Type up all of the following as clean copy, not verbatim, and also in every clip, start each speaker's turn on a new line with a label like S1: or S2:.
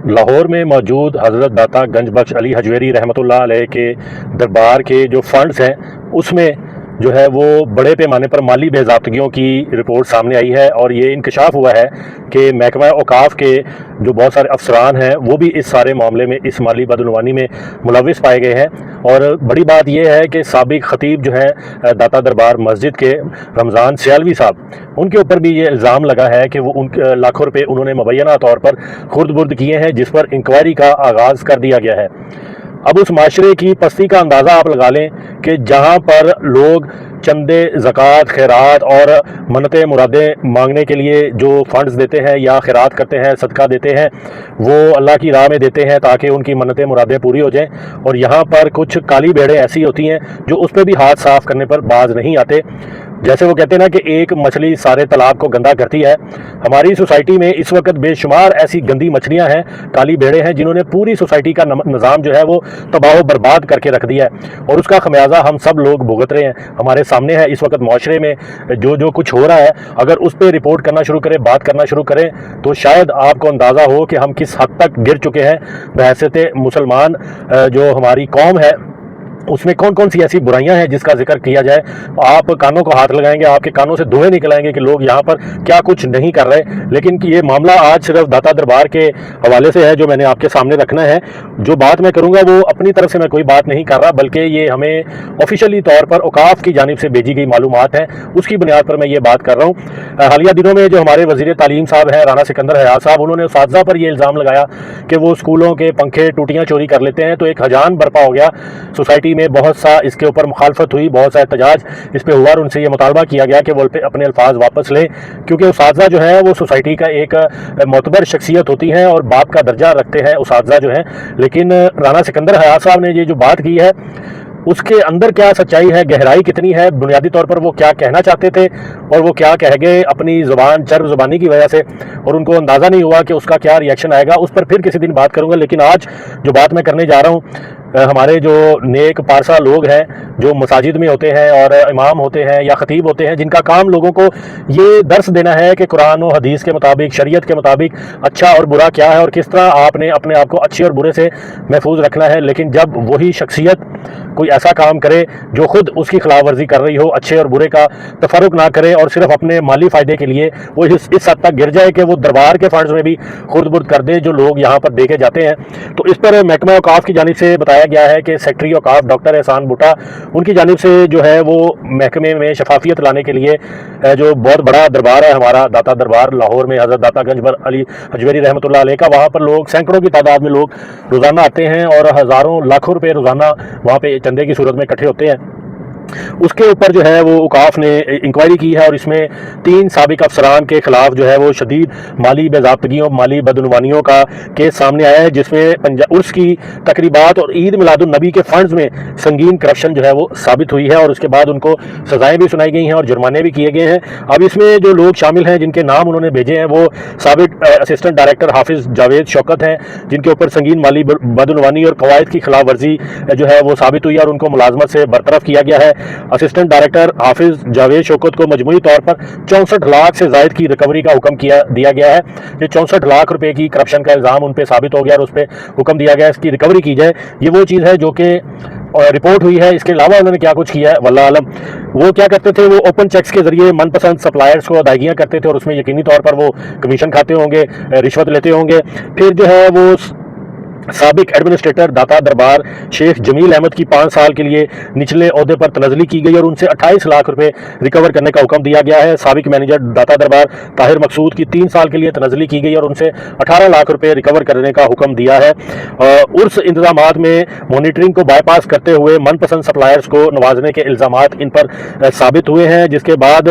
S1: لاہور میں موجود حضرت داتا گنج بخش علی حجویری رحمۃ اللہ علیہ کے دربار کے جو فنڈز ہیں اس میں جو ہے وہ بڑے پیمانے پر مالی بے ضابطگیوں کی رپورٹ سامنے آئی ہے، اور یہ انکشاف ہوا ہے کہ محکمہ اوقاف کے جو بہت سارے افسران ہیں وہ بھی اس سارے معاملے میں، اس مالی بدعنوانی میں ملوث پائے گئے ہیں۔ اور بڑی بات یہ ہے کہ سابق خطیب جو ہے داتا دربار مسجد کے رمضان سیالوی صاحب، ان کے اوپر بھی یہ الزام لگا ہے کہ وہ لاکھوں روپے انہوں نے مبینہ طور پر خرد برد کیے ہیں، جس پر انکوائری کا آغاز کر دیا گیا ہے۔ اب اس معاشرے کی پستی کا اندازہ آپ لگا لیں کہ جہاں پر لوگ چندے، زکوٰۃ، خیرات اور منتیں مرادیں مانگنے کے لیے جو فنڈز دیتے ہیں یا خیرات کرتے ہیں، صدقہ دیتے ہیں، وہ اللہ کی راہ میں دیتے ہیں تاکہ ان کی منتیں مرادیں پوری ہو جائیں، اور یہاں پر کچھ کالی بھیڑیں ایسی ہوتی ہیں جو اس پہ بھی ہاتھ صاف کرنے پر باز نہیں آتے۔ جیسے وہ کہتے ہیں نا کہ ایک مچھلی سارے تالاب کو گندا کرتی ہے، ہماری سوسائٹی میں اس وقت بے شمار ایسی گندی مچھلیاں ہیں، کالی بھیڑیں ہیں، جنہوں نے پوری سوسائٹی کا نظام جو ہے وہ تباہ و برباد کر کے رکھ دیا ہے، اور اس کا خمیازہ ہم سب لوگ بھگت رہے ہیں۔ ہمارے سامنے ہے اس وقت معاشرے میں جو کچھ ہو رہا ہے، اگر اس پہ رپورٹ کرنا شروع کریں، بات کرنا شروع کریں، تو شاید آپ کو اندازہ ہو کہ ہم کس حد تک گر چکے ہیں۔ بحیثیت مسلمان جو ہماری قوم ہے اس میں کون کون سی ایسی برائیاں ہیں جس کا ذکر کیا جائے، آپ کانوں کو ہاتھ لگائیں گے، آپ کے کانوں سے دھوئیں نکل آئیں گے کہ لوگ یہاں پر کیا کچھ نہیں کر رہے۔ لیکن یہ معاملہ آج صرف داتا دربار کے حوالے سے ہے جو میں نے آپ کے سامنے رکھنا ہے۔ جو بات میں کروں گا وہ اپنی طرف سے میں کوئی بات نہیں کر رہا، بلکہ یہ ہمیں آفیشلی طور پر اوقاف کی جانب سے بھیجی گئی معلومات ہیں، اس کی بنیاد پر میں یہ بات کر رہا ہوں۔ حالیہ دنوں میں جو ہمارے وزیر تعلیم صاحب ہیں رانا سکندر حیات صاحب، انہوں نے اساتذہ پر یہ الزام لگایا کہ وہ اسکولوں کے پنکھے ٹوٹیاں چوری کر لیتے ہیں، تو ایک ہجان برپا ہو گیا سوسائٹی میں، بہت سا اس کے اوپر مخالفت ہوئی، بہت سا احتجاج اس پہ ہوا، اور ان سے یہ مطالبہ کیا گیا کہ وہ اپنے الفاظ واپس لیں، کیونکہ اساتذہ جو ہے وہ سوسائٹی کا ایک معتبر شخصیت ہوتی ہیں اور باپ کا درجہ رکھتے ہیں اساتذہ جو ہیں۔ لیکن رانا سکندر حیات صاحب نے یہ جو بات کی ہے اس کے اندر کیا سچائی ہے، گہرائی کتنی ہے، بنیادی طور پر وہ کیا کہنا چاہتے تھے اور وہ کیا کہہ گئے اپنی چرب زبانی کی وجہ سے، اور ان کو اندازہ نہیں ہوا کہ اس کا کیا ریئیکشن آئے گا، اس پر پھر کسی دن بات کروں گا۔ لیکن آج جو بات میں کرنے جا رہا ہوں، ہمارے جو نیک پارسا لوگ ہیں جو مساجد میں ہوتے ہیں اور امام ہوتے ہیں یا خطیب ہوتے ہیں، جن کا کام لوگوں کو یہ درس دینا ہے کہ قرآن و حدیث کے مطابق، شریعت کے مطابق اچھا اور برا کیا ہے اور کس طرح آپ نے اپنے آپ کو اچھے اور برے سے محفوظ رکھنا ہے۔ لیکن جب وہی شخصیت کوئی ایسا کام کرے جو خود اس کی خلاف ورزی کر رہی ہو، اچھے اور برے کا تفرق نہ کرے اور صرف اپنے مالی فائدے کے لیے وہ اس حد تک گر جائے کہ وہ دربار کے فنڈز میں بھی خرد برد کر دے جو لوگ یہاں پر دے کے جاتے ہیں، تو اس پر محکمہ اوقاف کی جانب سے بتایا گیا ہے کہ سیکٹری اوقاف ڈاکٹر احسان بٹا، ان کی جانب سے جو ہے وہ محکمے میں شفافیت لانے کے لیے جو بہت بڑا دربار ہے ہمارا داتا دربار لاہور میں، حضرت داتا گنج بخش علی حجویری رحمۃ اللہ علیہ کا، وہاں پر لوگ سینکڑوں کی تعداد میں لوگ روزانہ آتے ہیں اور ہزاروں لاکھوں روپے روزانہ وہاں پہ چندے کی صورت میں اکٹھے ہوتے ہیں۔ اس کے اوپر جو ہے وہ اوقاف نے انکوائری کی ہے، اور اس میں 3 سابق افسران کے خلاف جو ہے وہ شدید مالی بے ضابطگیوں، مالی بدعنوانیوں کا کیس سامنے آیا ہے، جس میں عرس کی تقریبات اور عید میلاد النبی کے فنڈز میں سنگین کرپشن جو ہے وہ ثابت ہوئی ہے، اور اس کے بعد ان کو سزائیں بھی سنائی گئی ہیں اور جرمانے بھی کیے گئے ہیں۔ اب اس میں جو لوگ شامل ہیں جن کے نام انہوں نے بھیجے ہیں وہ سابق اسسٹنٹ ڈائریکٹر حافظ جاوید شوکت ہیں، جن کے اوپر سنگین مالی بدعنوانی اور قواعد کی خلاف ورزی جو ہے وہ ثابت ہوئی ہے اور ان کو ملازمت سے برطرف کیا گیا ہے۔ اسسٹنٹ ڈائریکٹر حافظ جاوید شوکت کو مجموعی طور پر 64 لاکھ سے زائد کی ریکوری کا حکم دیا گیا ہے۔ یہ 64 لاکھ روپے کی کرپشن کا الزام ان پہ ثابت ہو گیا اور اس پہ حکم دیا گیا اس کی ریکوری کی جائے۔ یہ وہ چیز ہے جو کہ رپورٹ ہوئی ہے، اس کے علاوہ انہوں نے کیا کچھ کیا ہے واللہ عالم۔ وہ کیا کرتے تھے، وہ اوپن چیکس کے ذریعے من پسند سپلائرز کو ادائیگیاں کرتے تھے اور اس میں یقینی طور پر وہ کمیشن کھاتے ہوں گے، رشوت لیتے ہوں گے۔ پھر جو ہے وہ سابق ایڈمنسٹریٹر داتا دربار شیخ جمیل احمد کی 5 سال کے لیے نچلے عہدے پر تنزلی کی گئی اور ان سے 28 لاکھ روپے ریکور کرنے کا حکم دیا گیا ہے۔ سابق مینیجر داتا دربار طاہر مقصود کی 3 سال کے لیے تنزلی کی گئی اور ان سے 18 لاکھ روپے ریکور کرنے کا حکم دیا ہے۔ عرس انتظامات میں مانیٹرنگ کو بائی پاس کرتے ہوئے من پسند سپلائرز کو نوازنے کے الزامات ان پر ثابت ہوئے ہیں، جس کے بعد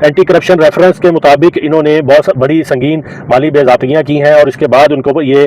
S1: اینٹی کرپشن ریفرنس کے مطابق انہوں نے بہت بڑی سنگین مالی بے ضابطگیاں کی ہیں، اور اس کے بعد ان کو یہ